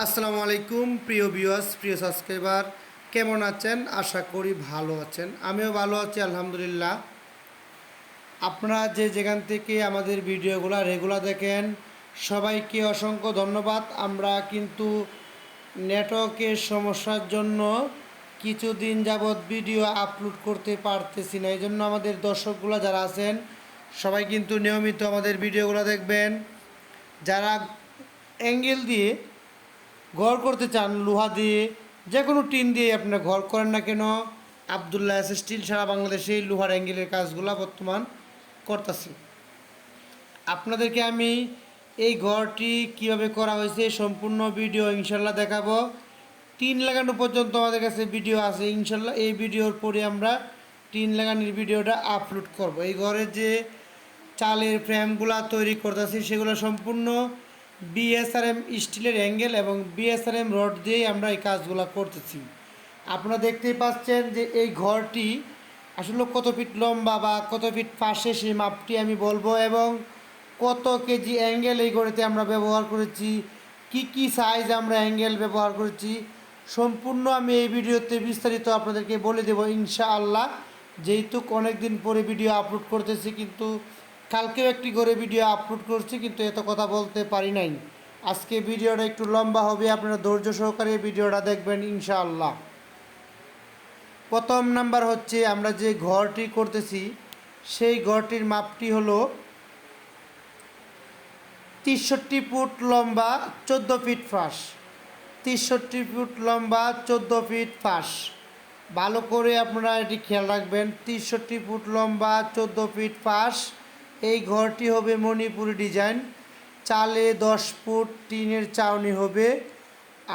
আসসালামু আলাইকুম প্রিয় ভিউয়ার্স, প্রিয় সাবস্ক্রাইবার, কেমন আছেন? আশা করি ভালো আছেন। আমিও ভালো আছি আলহামদুলিল্লাহ। আপনারা যে যেখান থেকে আমাদের ভিডিওগুলো রেগুলার দেখেন, সবাইকে অসংখ্য ধন্যবাদ। আমরা কিন্তু নেটওয়ার্কের সমস্যার জন্য কিছুদিন যাবৎ ভিডিও আপলোড করতে পারতেছি না। এই জন্য আমাদের দর্শকগুলো যারা আছেন সবাই কিন্তু নিয়মিত আমাদের ভিডিওগুলো দেখবেন। যারা অ্যাঙ্গেল দিয়ে ঘর করতে চান, লোহা দিয়ে যে কোনো টিন দিয়ে আপনারা ঘর করেন না কেন, আবদুল্লাহ এস স্টিল সারা বাংলাদেশে এই লোহার অ্যাঙ্গেলের কাজগুলো বর্তমান করতেছে। আপনাদেরকে আমি এই ঘরটি কিভাবে করা হয়েছে সম্পূর্ণ ভিডিও ইনশাল্লাহ দেখাবো। টিন লাগানো পর্যন্ত আমাদের কাছে ভিডিও আছে ইনশাল্লাহ। এই ভিডিওর পরে আমরা টিন লাগানোর ভিডিওটা আপলোড করব। এই ঘরের যে চালের ফ্রেমগুলা তৈরি করতেছি সেগুলো সম্পূর্ণ বিএসআরএম স্টিলের অ্যাঙ্গেল এবং বিএসআরএম রড দিয়েই আমরা এই কাজগুলো করতেছি। আপনারা দেখতেই পাচ্ছেন যে এই ঘরটি আসলে কত ফিট লম্বা বা কত ফিট পাশে সেই মাপটি আমি বলবো, এবং কত কেজি অ্যাঙ্গেল এই ঘরেতে আমরা ব্যবহার করেছি, কি সাইজ আমরা অ্যাঙ্গেল ব্যবহার করেছি, সম্পূর্ণ আমি এই ভিডিওতে বিস্তারিত আপনাদেরকে বলে দেবো ইনশাআল্লাহ। যেহেতু অনেক দিন পরে ভিডিও আপলোড করতেছি, কিন্তু কালকেও একটি করে ভিডিও আপলোড করছি, কিন্তু এত কথা বলতে পারি নাই। আজকে ভিডিওটা একটু লম্বা হবে, আপনারা ধৈর্য সহকারে ভিডিওটা দেখবেন ইনশাআল্লাহ। প্রথম নাম্বার হচ্ছে, আমরা যে ঘরটি করতেছি সেই ঘরটির মাপটি হলো 63 ফুট লম্বা, 14 ফিট ফাঁস। 63 ফুট লম্বা, 14 ফিট ফাঁস। ভালো করে আপনারা এটি খেয়াল রাখবেন। 63 ফুট লম্বা, 14 ফিট ফাঁস। এই ঘরটি হবে মণিপুরি ডিজাইন। চালে 10 ফুট টিনের চাউনি হবে,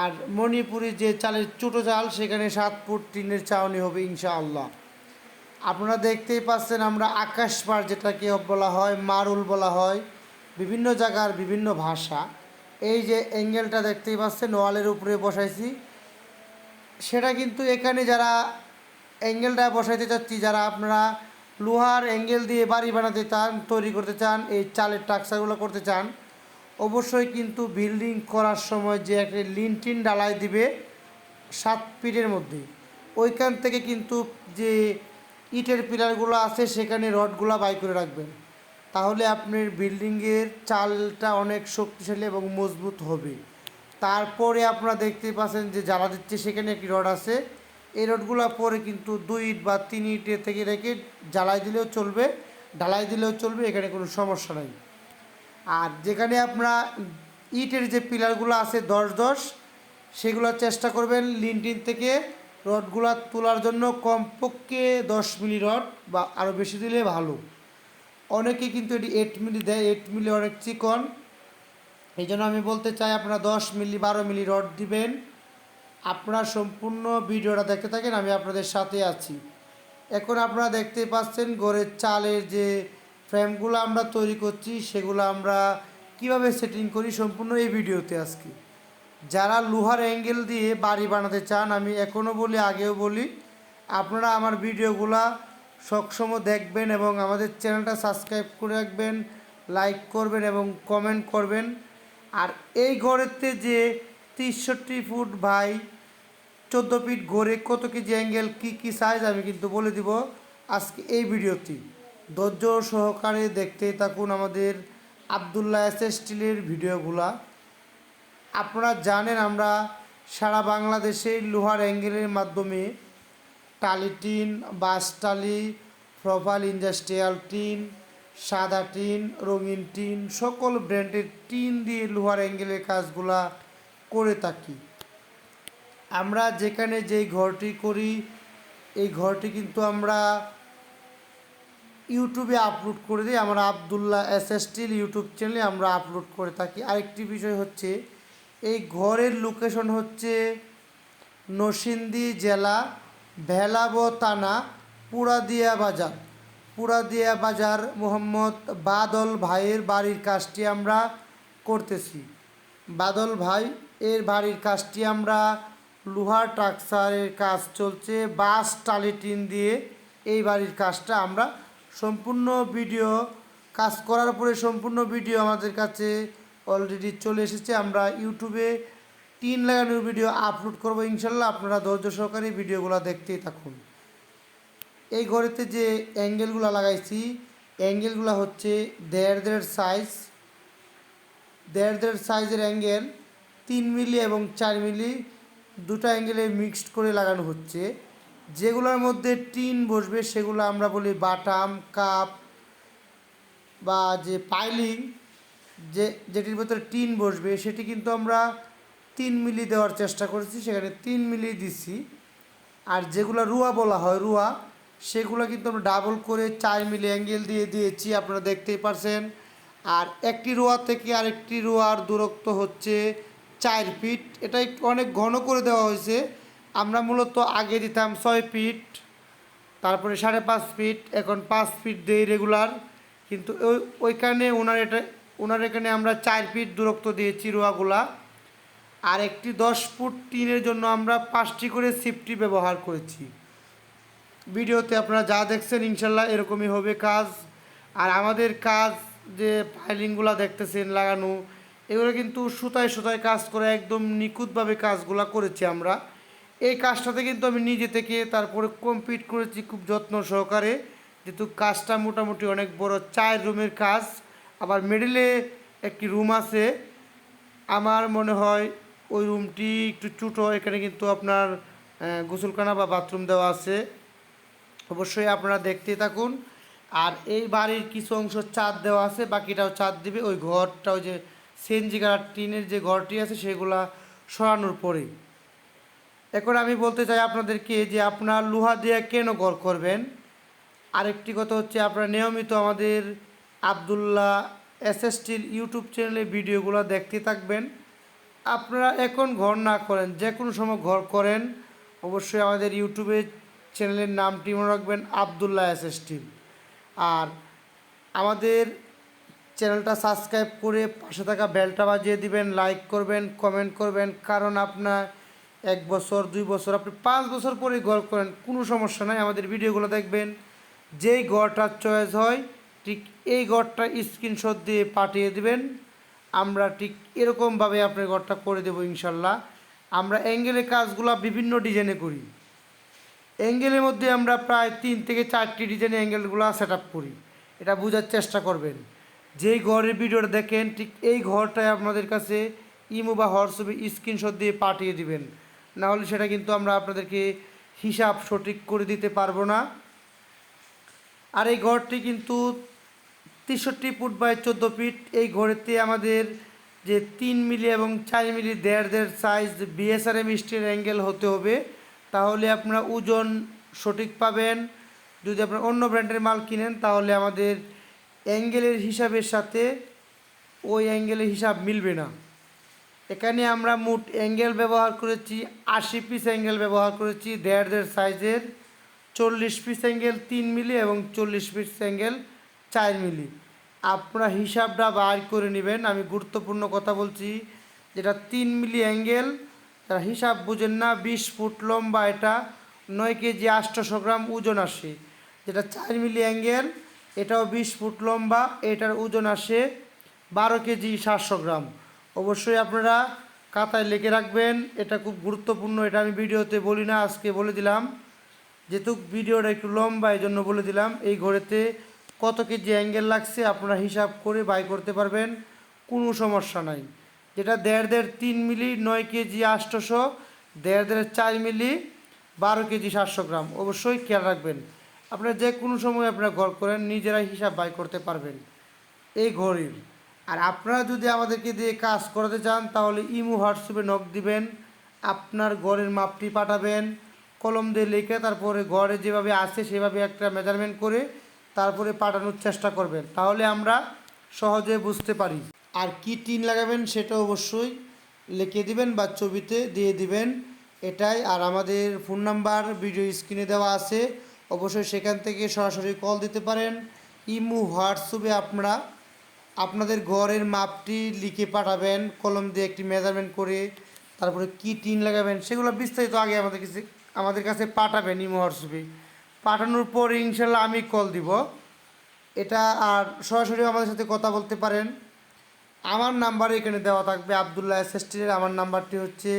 আর মণিপুরি যে চালের ছোটো চাল সেখানে 7 ফুট টিনের চাউনি হবে ইনশাআল্লাহ। আপনারা দেখতেই পাচ্ছেন, আমরা আকাশ পাড় যেটাকে বলা হয়, মারুল বলা হয়, বিভিন্ন জায়গার বিভিন্ন ভাষা। এই যে অ্যাঙ্গেলটা দেখতেই পাচ্ছেন ওয়ালের উপরে বসাইছি, সেটা কিন্তু এখানে যারা অ্যাঙ্গেলটা বসাইতে চাচ্ছি, যারা আপনারা লোহার অ্যাঙ্গেল দিয়ে বাড়ি বানাতে চান, তৈরি করতে চান, এই চালের টাকসাগুলো করতে চান, অবশ্যই কিন্তু বিল্ডিং করার সময় যে একটা লিনটিন ডালাই দিবে 7 ফিটের মধ্যে, ওইখান থেকে কিন্তু যে ইটের পিলারগুলো আছে সেখানে রডগুলো বাই করে রাখবেন। তাহলে আপনার বিল্ডিংয়ের চালটা অনেক শক্তিশালী এবং মজবুত হবে। তারপরে আপনারা দেখতেই পাচ্ছেন যে জ্বালা দিচ্ছে, সেখানে একটি রড আছে। এই রডগুলো পরে কিন্তু 2 ইট বা 3 ইটে থেকে রেখে জ্বালাই দিলেও চলবে, ঢালাই দিলেও চলবে, এখানে কোনো সমস্যা নাই। আর যেখানে আপনারা ইটের যে পিলারগুলো আছে 10-10, সেগুলো চেষ্টা করবেন লিনটিন থেকে রডগুলো তোলার জন্য কমপক্ষে 10 মিলি রড বা আরও বেশি দিলে ভালো। অনেকে কিন্তু এটি 8 মিলি দেয়, 8 মিলি অনেক চিকন। এই জন্য আমি বলতে চাই আপনারা 10 মিলি 12 মিলি রড দিবেন। আপনারা সম্পূর্ণ ভিডিওটা দেখতে থাকেন, আমি আপনাদের সাথে আছি। এখন আপনারা দেখতেই পাচ্ছেন ঘরের চালের যে ফ্রেমগুলো আমরা তৈরি করছি সেগুলো আমরা কিভাবে সেটিং করি সম্পূর্ণ এই ভিডিওতে আজকে। যারা লোহার অ্যাঙ্গেল দিয়ে বাড়ি বানাতে চান, আমি এখনও বলি আগেও বলি, আপনারা আমার ভিডিওগুলা সবসময় দেখবেন এবং আমাদের চ্যানেলটা সাবস্ক্রাইব করে রাখবেন, লাইক করবেন এবং কমেন্ট করবেন। আর এই ঘরেতে যে 63 ফুট বাই 14 ফিট ঘরে কত কেজি অ্যাঙ্গেল, কী সাইজ আমি কিন্তু বলে দিব আজকে এই ভিডিওতে। ধৈর্য সহকারে দেখতে থাকুন আমাদের আবদুল্লাহ এস স্টিলের ভিডিওগুলা। আপনারা জানেন আমরা সারা বাংলাদেশে লোহার অ্যাঙ্গেলের মাধ্যমে টালি টিন, বাঁশ টালি, প্রোফাইল ইন্ডাস্ট্রিয়াল টিন, সাদা টিন, রঙিন টিন, সকল ব্র্যান্ডের টিন দিয়ে লোহার অ্যাঙ্গেলের কাজগুলা করে থাকি। আমরা যেখানে যেই ঘরটি করি এই ঘরটি কিন্তু আমরা ইউটিউবে আপলোড করে দিই, আমরা আবদুল্লাহ এস স্টিল ইউটিউব চ্যানেলে আমরা আপলোড করে থাকি। আরেকটি বিষয় হচ্ছে, এই ঘরের লোকেশন হচ্ছে নরসিংদী জেলা ভেলাবো থানা পুরাদিয়া বাজার। পুরাদিয়া বাজার মোহাম্মদ বাদল ভাইয়ের বাড়ির কাজটি আমরা করতেছি। বাদল ভাই এর বাড়ির কাজটি আমরা লোহার টাকসারের কাজ চলছে, বাঁশ টালি টিন দিয়ে এই বাড়ির কাজটা আমরা সম্পূর্ণ ভিডিও কাজ করার পরে সম্পূর্ণ ভিডিও আমাদের কাছে অলরেডি চলে এসেছে। আমরা ইউটিউবে টিন লাগানোর ভিডিও আপলোড করবো ইনশাল্লাহ। আপনারা ধৈর্য সহকারে ভিডিওগুলো দেখতেই থাকুন। এই ঘরেতে যে অ্যাঙ্গেলগুলো লাগাইছি, অ্যাঙ্গেলগুলো হচ্ছে 1.5 সাইজ, 1.5 সাইজের অ্যাঙ্গেল 3 মিলি এবং 4 মিলি দুটো অ্যাঙ্গেলে মিক্সড করে লাগানো হচ্ছে। যেগুলোর মধ্যে টিন বসবে সেগুলো আমরা বলি বাটাম, কাপ বা যে পাইলিং, যেটির ভেতরে টিন বসবে সেটি কিন্তু আমরা 3 মিলি দেওয়ার চেষ্টা করেছি, সেখানে 3 মিলি দিছি। আর যেগুলো রুয়া বলা হয় রুয়া, সেগুলো কিন্তু আমরা ডাবল করে 4 মিলি অ্যাঙ্গেল দিয়ে দিয়েছি, আপনারা দেখতেই পারছেন। আর একটি রোয়া থেকে আরেকটি রোয়ার দূরত্ব হচ্ছে 4 ফিট। এটা একটু অনেক ঘন করে দেওয়া হয়েছে। আমরা মূলত আগে দিতাম 6 ফিট, তারপরে 5.5 ফিট, এখন 5 ফিট দেই রেগুলার। কিন্তু ওইখানে ওনার এখানে আমরা 4 ফিট দূরত্ব দিয়েছি রোয়াগুলা। আর একটি 10 ফুট টিনের জন্য আমরা 5টি করে সিফটি ব্যবহার করেছি। ভিডিওতে আপনারা যা দেখছেন ইনশাল্লাহ এরকমই হবে কাজ। আর আমাদের কাজ যে ফাইলিংগুলো দেখতেছেন লাগানো, এগুলো কিন্তু সুতায় সুতায় কাজ করে একদম নিখুঁতভাবে কাজগুলো করেছি আমরা। এই কাজটাতে কিন্তু আমি নিজে থেকে তারপরে কমপ্লিট করেছি খুব যত্ন সহকারে, যেহেতু কাজটা মোটামুটি অনেক বড় 4 রুমের কাজ। আবার মিডলে একটি রুম আছে, আমার মনে হয় ওই রুমটি একটু ছোটো। এখানে কিন্তু আপনার গোসলখানা বা বাথরুম দেওয়া আছে, অবশ্যই আপনারা দেখতে থাকুন। আর এই বাড়ির কিছু অংশ ছাদ দেওয়া আছে, বাকিটাও ছাদ দিবে। ওই ঘরটা ওই যে সেনজিগার টিনের যে ঘরটি আছে সেগুলা সরানোর পরে। এখন আমি বলতে চাই আপনাদেরকে যে আপনার লোহা দিয়ে কেন ঘর করবেন। আরেকটি কথা হচ্ছে, আপনারা নিয়মিত আমাদের আবদুল্লাহ এসএস স্টিল ইউটিউব চ্যানেলে ভিডিওগুলো দেখতে থাকবেন। আপনারা এখন ঘর না করেন, যে কোনো সময় ঘর করেন, অবশ্যই আমাদের ইউটিউবে চ্যানেলের নামটি মনে রাখবেন, আবদুল্লাহ এসএস স্টিল। আর আমাদের চ্যানেলটা সাবস্ক্রাইব করে পাশে থাকা বেলটা বাজিয়ে দিবেন, লাইক করবেন, কমেন্ট করবেন। কারণ আপনার 1 বছর 2 বছর, আপনি 5 বছর পরে ঘর করেন, কোনো সমস্যা নাই, আমাদের ভিডিওগুলো দেখবেন। যেই ঘরটার চয়েস হয় ঠিক এই ঘরটা স্ক্রিনশট দিয়ে পাঠিয়ে দিবেন, আমরা ঠিক এরকমভাবে আপনার ঘরটা করে দেবো ইনশাল্লাহ। আমরা অ্যাঙ্গেলের কাজগুলো বিভিন্ন ডিজাইনে করি। অ্যাঙ্গেলের মধ্যে আমরা প্রায় 3 থেকে 4টি ডিজাইনে অ্যাঙ্গেলগুলো সেট আপ করি, এটা বোঝার চেষ্টা করবেন। যেই ঘরের ভিডিওটা দেখেন ঠিক এই ঘরটায় আপনাদের কাছে ইমো বা হোয়াটসঅ্যাপে স্ক্রিনশট দিয়ে পাঠিয়ে দিবেন, নাহলে সেটা কিন্তু আমরা আপনাদেরকে হিসাব সঠিক করে দিতে পারবো না। আর এই ঘরটি কিন্তু 63 ফুট বাই 14 ফিট। এই ঘরেতে আমাদের যে 3 মিলি এবং 4 মিলি 1.5 সাইজ বিএসআরএম স্টিল অ্যাঙ্গেল হতে হবে, তাহলে আপনারা ওজন সঠিক পাবেন। যদি আপনারা অন্য ব্র্যান্ডের মাল কিনেন তাহলে আমাদের অ্যাঙ্গেলের হিসাবের সাথে ওই অ্যাঙ্গেলের হিসাব মিলবে না। এখানে আমরা মোট অ্যাঙ্গেল ব্যবহার করেছি 80 পিস অ্যাঙ্গেল ব্যবহার করেছি 1.5 সাইজের, 40 পিস অ্যাঙ্গেল 3 মিলি এবং 40 পিস অ্যাঙ্গেল 4 মিলি। আপনারা হিসাবটা বার করে নেবেন। আমি গুরুত্বপূর্ণ কথা বলছি, যেটা 3 মিলি অ্যাঙ্গেল, তারা হিসাব বুঝেন না, 20 ফুট লম্বা, এটা 9 কেজি 800 গ্রাম ওজন আসে। যেটা 4 মিলি অ্যাঙ্গেল, এটাও 20 ফুট লম্বা, এটার ওজন আসে 12 কেজি 700 গ্রাম। অবশ্যই আপনারা খাতায় লিখে রাখবেন, এটা খুব গুরুত্বপূর্ণ। এটা আমি ভিডিওতে বলি না, আজকে বলে দিলাম, যেহেতু ভিডিওটা একটু লম্বা এই জন্য বলে দিলাম। এই ঘরেতে কত কেজি অ্যাঙ্গেল লাগছে আপনারা হিসাব করে বাই করতে পারবেন, কোনো সমস্যা নাই। যেটা 1.5 3 মিলি 9 কেজি 800, 1.5 4 মিলি 12 কেজি 700 গ্রাম। অবশ্যই খেয়াল রাখবেন, আপনারা যে কোনো সময় আপনারা ঘর করেন নিজেরাই হিসাব বাই করতে পারবেন এই ঘরের। আর আপনারা যদি আমাদেরকে দিয়ে কাজ করাতে চান তাহলে ইমো হোয়াটসঅ্যাপে নক দিবেন, আপনার ঘরের মাপটি পাঠাবেন, কলম দিয়ে লিখে তারপরে ঘরে যেভাবে আসে সেভাবে একটা মেজারমেন্ট করে তারপরে পাঠানোর চেষ্টা করবেন, তাহলে আমরা সহজে বুঝতে পারি। আর কি টিন লাগাবেন সেটা অবশ্যই লিখে দিবেন বা ছবিতে দিয়ে দিবেন, এটাই। আর আমাদের ফোন নাম্বার ভিডিও স্ক্রিনে দেওয়া আছে, অবশ্যই সেখান থেকে সরাসরি কল দিতে পারেন। ইমো হোয়াটসঅ্যাপে আপনারা আপনাদের ঘরের মাপটি লিখে পাঠাবেন, কলম দিয়ে একটি মেজারমেন্ট করে, তারপরে কি টিন লাগাবেন সেগুলো বিস্তারিত আগে আমাদের কাছে পাঠাবেন ইমো হোয়াটসঅ্যাপে। পাঠানোর পর ইনশাল্লাহ আমি কল দিব এটা। আর সরাসরি আমাদের সাথে কথা বলতে পারেন। আমার নাম্বার এখানে দেওয়া থাকবে আবদুল্লাহ এস স্টিলের। আমার নাম্বারটি হচ্ছে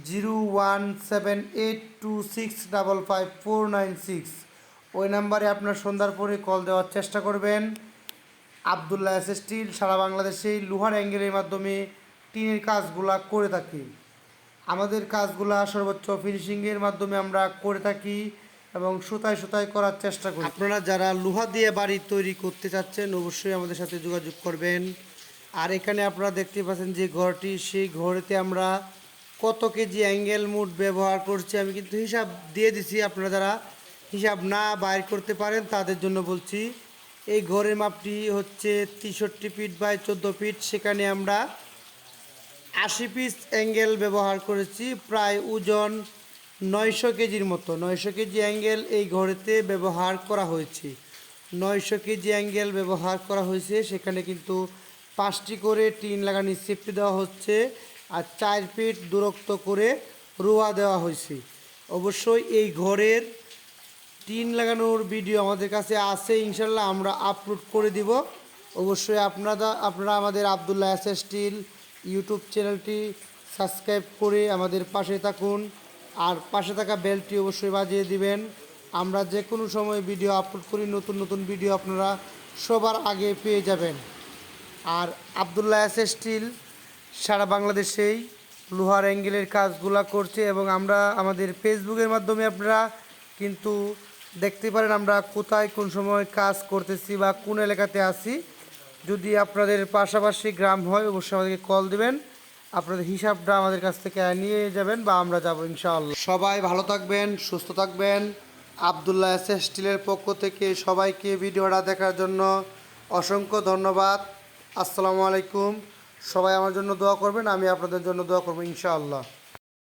017826555496। ওই নাম্বারে আপনার সন্ধ্যার পরে কল দেওয়ার চেষ্টা করবেন। আবদুল্লাহ এস স্টিল সারা বাংলাদেশেই লোহার অ্যাঙ্গেলের মাধ্যমে টিনের কাজগুলা করে থাকি। আমাদের কাজগুলা সর্বোচ্চ ফিনিশিংয়ের মাধ্যমে আমরা করে থাকি এবং সুতায় সুতায় করার চেষ্টা করি। আপনারা যারা লোহা দিয়ে বাড়ি তৈরি করতে চাচ্ছেন অবশ্যই আমাদের সাথে যোগাযোগ করবেন। আর এখানে আপনারা দেখতে পাচ্ছেন যে ঘরটি, সেই ঘরেতে আমরা কত কেজি অ্যাঙ্গেল মুড ব্যবহার করছি আমি কিন্তু হিসাব দিয়ে দিছি। আপনারা যারা হিসাব না বাইর করতে পারেন তাদের জন্য বলছি। এই ঘরের মাপটি হচ্ছে 63 ফিট বাই 14 ফিট। সেখানে আমরা 80 পিস অ্যাঙ্গেল ব্যবহার করেছি, প্রায় ওজন 900 কেজির মতো। 900 কেজি অ্যাঙ্গেল এই ঘরেতে ব্যবহার করা হয়েছে। 900 কেজি অ্যাঙ্গেল ব্যবহার করা হয়েছে। সেখানে কিন্তু 5টি করে টিন লাগানি সেফটি দেওয়া হচ্ছে আর 4 ফিট দূরত্ব করে রোয়া দেওয়া হয়েছে। অবশ্যই এই ঘরের টিন লাগানোর ভিডিও আমাদের কাছে আছে, ইনশাল্লাহ আমরা আপলোড করে দিব। অবশ্যই আপনারা আমাদের আবদুল্লাহ এস স্টিল ইউটিউব চ্যানেলটি সাবস্ক্রাইব করে আমাদের পাশে থাকুন আর পাশে থাকা বেলটি অবশ্যই বাজিয়ে দিবেন। আমরা যে কোনো সময় ভিডিও আপলোড করি, নতুন নতুন ভিডিও আপনারা সবার আগে পেয়ে যাবেন। আর আবদুল্লাহ এস স্টিল সারা বাংলাদেশেই লোহার অ্যাঙ্গেলের কাজগুলা করছে এবং আমরা আমাদের ফেসবুকের মাধ্যমে আপনারা কিন্তু দেখতে পারেন আমরা কোথায় কোন সময় কাজ করতেছি বা কোন এলাকাতে আছি। যদি আপনাদের পাশাপাশি গ্রাম হয় অবশ্যই আমাদেরকে কল দিবেন, আপনাদের হিসাবটা আমাদের কাছ থেকে নিয়ে যাবেন বা আমরা যাব ইনশাআল্লাহ। সবাই ভালো থাকবেন, সুস্থ থাকবেন। আবদুল্লাহ এস স্টিলের পক্ষ থেকে সবাইকে ভিডিওটা দেখার জন্য অসংখ্য ধন্যবাদ। আসসালামু আলাইকুম। সবাই আমার জন্য দোয়া করবেন, আমি আপনাদের জন্য দোয়া করবো ইনশাআল্লাহ।